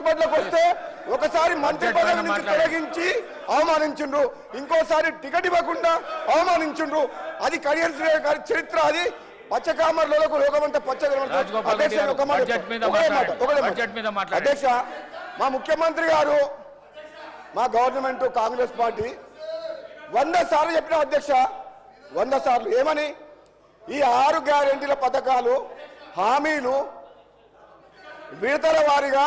బాపట్లకు వస్తే ఒకసారి మంత్రి పదవి నుంచి తొలగించి అవమానించుండ్రు, ఇంకోసారి టికెట్ ఇవ్వకుండా అవమానించుండ్రు. అది కడియం శ్రీహరి గారి చరిత్ర. అది పచ్చకామర్లకు లోకమంతా అధ్యక్ష, మా ముఖ్యమంత్రి గారు మా గవర్నమెంట్ కాంగ్రెస్ పార్టీ 100 సార్లు చెప్పిన అధ్యక్ష, 100 సార్లు ఏమని, ఈ 6 గ్యారెంటీల పథకాలు హామీలు విడతల వారీగా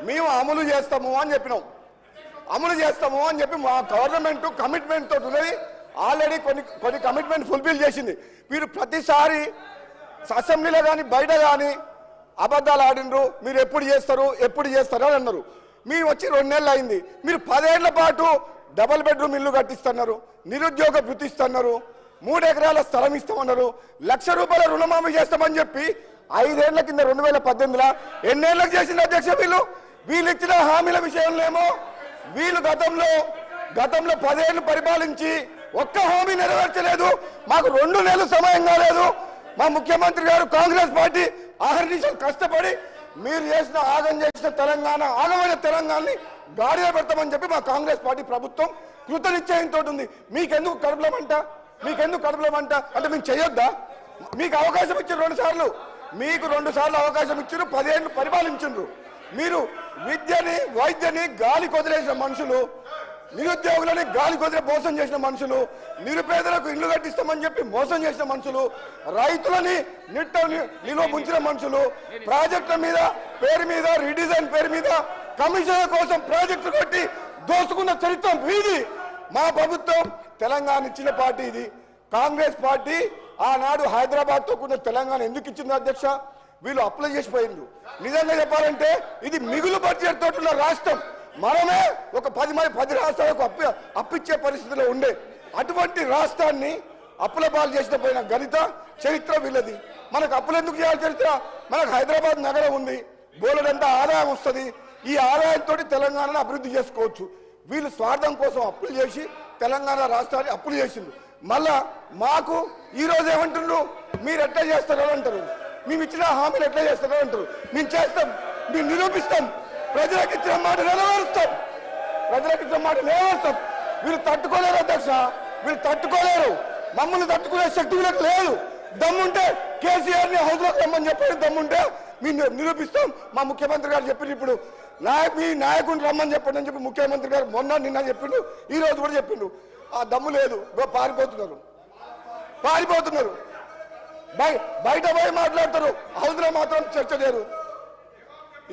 మేము అమలు చేస్తాము అని చెప్పినాం. అమలు చేస్తాము అని చెప్పి మా గవర్నమెంట్ కమిట్మెంట్ తోటి ఉన్నది. ఆల్రెడీ కొన్ని కమిట్మెంట్ ఫుల్ఫిల్ చేసింది. మీరు ప్రతిసారి అసెంబ్లీలో కానీ బయట కానీ అబద్ధాలు ఆడినరు. మీరు ఎప్పుడు చేస్తారు అని అన్నారు. మీరు వచ్చి 2 నెలలు అయింది. మీరు 10 ఏళ్ల పాటు డబుల్ బెడ్రూమ్ ఇల్లు కట్టిస్తున్నారు, నిరుద్యోగ వృత్తి ఇస్తున్నారు, 3 ఎకరాల స్థలం ఇస్తామన్నారు, ₹1,00,000 రుణమాఫీ చేస్తామని చెప్పి 5 ఏళ్ల కింద 2018లో ఎన్నేళ్లకు చేసింది అధ్యక్ష? వీళ్ళు ఇచ్చిన హామీల విషయంలో ఏమో వీళ్ళు గతంలో 10 ఏళ్లు పరిపాలించి ఒక్క హామీ నెరవేర్చలేదు. మాకు 2 నెలలు సమయం కాలేదు. మా ముఖ్యమంత్రి గారు కాంగ్రెస్ పార్టీ ఆహర్నిశలు కష్టపడి మీరు చేసిన ఆగమైన తెలంగాణని గాడిలో పెడతామని చెప్పి మా కాంగ్రెస్ పార్టీ ప్రభుత్వం కృతనిశ్చయంతో ఉంది. మీకెందుకు కడుపులో మంట అంటే మేము చేయొద్దా? మీకు అవకాశం ఇచ్చారు 2 సార్లు, మీకు 2 సార్లు అవకాశం ఇచ్చారు. 10 ఏళ్ళు పరిపాలించారు. మీరు విద్యని వైద్యని గాలి కొదిలేసిన మనుషులు, నిరుద్యోగులని గాలి కొదిలే మోసం చేసిన మనుషులు, నిరుపేదలకు ఇల్లు కట్టిస్తామని చెప్పి మోసం చేసిన మనుషులు, రైతులని నిల్వ ముంచిన మనుషులు, ప్రాజెక్టుల మీద పేరు మీద రీడిజైన్ పేరు మీద కమిషన్ల కోసం ప్రాజెక్టులు కట్టి దోసుకున్న చరిత్ర వీది. మా ప్రభుత్వం తెలంగాణ ఇచ్చిన పార్టీ ఇది. కాంగ్రెస్ పార్టీ ఆనాడు హైదరాబాద్తో కూడిన తెలంగాణ ఎందుకు ఇచ్చింది అధ్యక్ష? వీళ్ళు అప్లై చేసిపోయిండ్రు. నిజంగా చెప్పాలంటే ఇది మిగులు బడ్జెట్ తోటి ఉన్న రాష్ట్రం. మనమే ఒక 10 రాష్ట్రాలకు అప్పిచ్చే పరిస్థితిలో ఉండే అటువంటి రాష్ట్రాన్ని అప్పుల పాలు చేసిన పోయిన గణిత చరిత్ర వీళ్ళది. మనకు అప్పులు ఎందుకు చేయాలి చరిత్ర? మనకు హైదరాబాద్ నగరం ఉంది, బోలెడంతా ఆదాయం వస్తుంది. ఈ ఆదాయంతో తెలంగాణను అభివృద్ధి చేసుకోవచ్చు. వీళ్ళు స్వార్థం కోసం అప్పులు చేసి తెలంగాణ రాష్ట్రాన్ని అప్పులు చేసిండ్రు. మళ్ళా మాకు ఈరోజు ఏమంటున్నారు? మీరు ఎట్లా చేస్తారో అంటారు, మేము ఇచ్చిన హామీలు ఎట్లా చేస్తారో అంటారు. మేము చేస్తాం, మేము నిరూపిస్తాం, ప్రజలకు ఇచ్చిన మాట నెరవేరుస్తాం. వీళ్ళు తట్టుకోలేరు అధ్యక్ష, వీళ్ళు తట్టుకోలేరు. మమ్మల్ని తట్టుకునే శక్తి వీళ్ళకి లేదు. దమ్ముంటే కేసీఆర్ని హౌస్లోకి రమ్మని చెప్పండి, దమ్ముంటే మేము నిరూపిస్తాం. మా ముఖ్యమంత్రి గారు చెప్పిండు, ఇప్పుడు మీ నాయకుడిని రమ్మని చెప్పండి అని చెప్పి ముఖ్యమంత్రి గారు నిన్న చెప్పిండు, ఈ రోజు కూడా చెప్పిండు. ఆ దమ్ము లేదు, పారిపోతున్నారు. బయట పోయి మాట్లాడతారు, హౌస్లో మాత్రం చర్చ లేరు.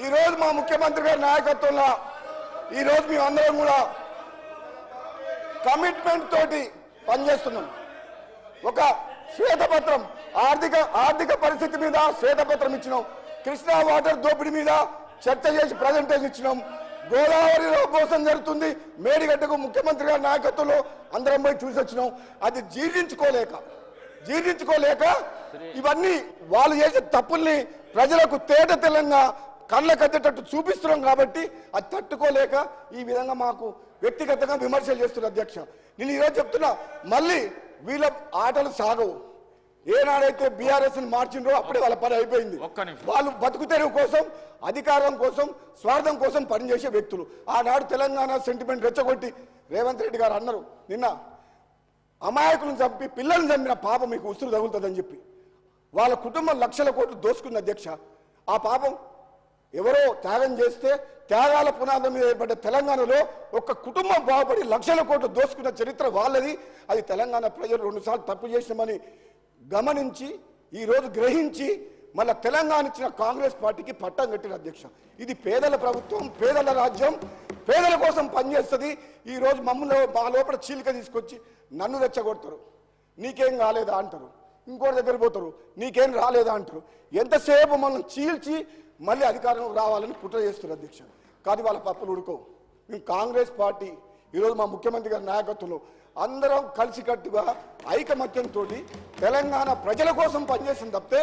ఈ రోజు మా ముఖ్యమంత్రి గారి నాయకత్వంలో ఈరోజు మేము అందరం కూడా కమిట్మెంట్ తోటి పనిచేస్తున్నాం. ఒక శ్వేతపత్రం ఆర్థిక పరిస్థితి మీద శ్వేతపత్రం ఇచ్చినాం. కృష్ణా వాటర్ దోపిడీ మీద చర్చ చేసి ప్రజెంటేషన్ ఇచ్చినాం. గోదావరిలో మోసం జరుగుతుంది, మేడిగడ్డకు ముఖ్యమంత్రి గారి నాయకత్వంలో అందరం పోయి చూసి వచ్చినాం. అది జీర్ణించుకోలేక ఇవన్నీ వాళ్ళు చేసే తప్పుల్ని ప్రజలకు తేట తెలంగా కళ్ళకద్దేటట్టు చూపిస్తున్నాం. కాబట్టి అది తట్టుకోలేక ఈ విధంగా మాకు వ్యక్తిగతంగా విమర్శలు చేస్తున్నారు అధ్యక్ష. నేను ఈరోజు చెప్తున్నా, మళ్ళీ వీళ్ళ ఆటలు సాగవు. ఏనాడైతే బీఆర్ఎస్ మార్చిండ్రో అప్పుడే వాళ్ళ పని అయిపోయింది. వాళ్ళు బతుకు తెరువు కోసం, అధికారం కోసం, స్వార్థం కోసం పనిచేసే వ్యక్తులు. ఆనాడు తెలంగాణ సెంటిమెంట్ రెచ్చగొట్టి రేవంత్ రెడ్డి గారు అన్నారు, నిన్న అమాయకులను చంపి పిల్లల్ని చంపిన పాపం మీకు ఉసురు తగులుతుందని చెప్పి వాళ్ళ కుటుంబం లక్షల కోట్లు దోసుకుంది అధ్యక్ష. ఆ పాపం ఎవరో త్యాగం చేస్తే త్యాగాల పునాదం మీద ఏర్పడ్డ తెలంగాణలో ఒక కుటుంబం బాగుపడి లక్షల కోట్లు దోసుకున్న చరిత్ర వాళ్ళది. అది తెలంగాణ ప్రజలు 2 సార్లు తప్పు చేసినామని గమనించి ఈరోజు గ్రహించి మళ్ళీ తెలంగాణ ఇచ్చిన కాంగ్రెస్ పార్టీకి పట్టం కట్టిన అధ్యక్ష. ఇది పేదల ప్రభుత్వం, పేదల రాజ్యం, పేదల కోసం పనిచేస్తుంది. ఈరోజు మమ్మల్ని మా లోపల చీలిక తీసుకొచ్చి నన్ను రెచ్చగొడతారు. నీకేం కాలేదా అంటారు, ఇంకోటి దగ్గర పోతారు, నీకేం రాలేదా అంటారు. ఎంతసేపు మనం చీల్చి మళ్ళీ అధికారం రావాలని కుట్ర చేస్తున్నారు అధ్యక్ష. కానీ వాళ్ళ పప్పులు ఉడుకోవు. మేము కాంగ్రెస్ పార్టీ ఈరోజు మా ముఖ్యమంత్రి గారి నాయకత్వంలో అందరం కలిసికట్టుగా ఐకమత్యంతో తెలంగాణ ప్రజల కోసం పనిచేసింది తప్పితే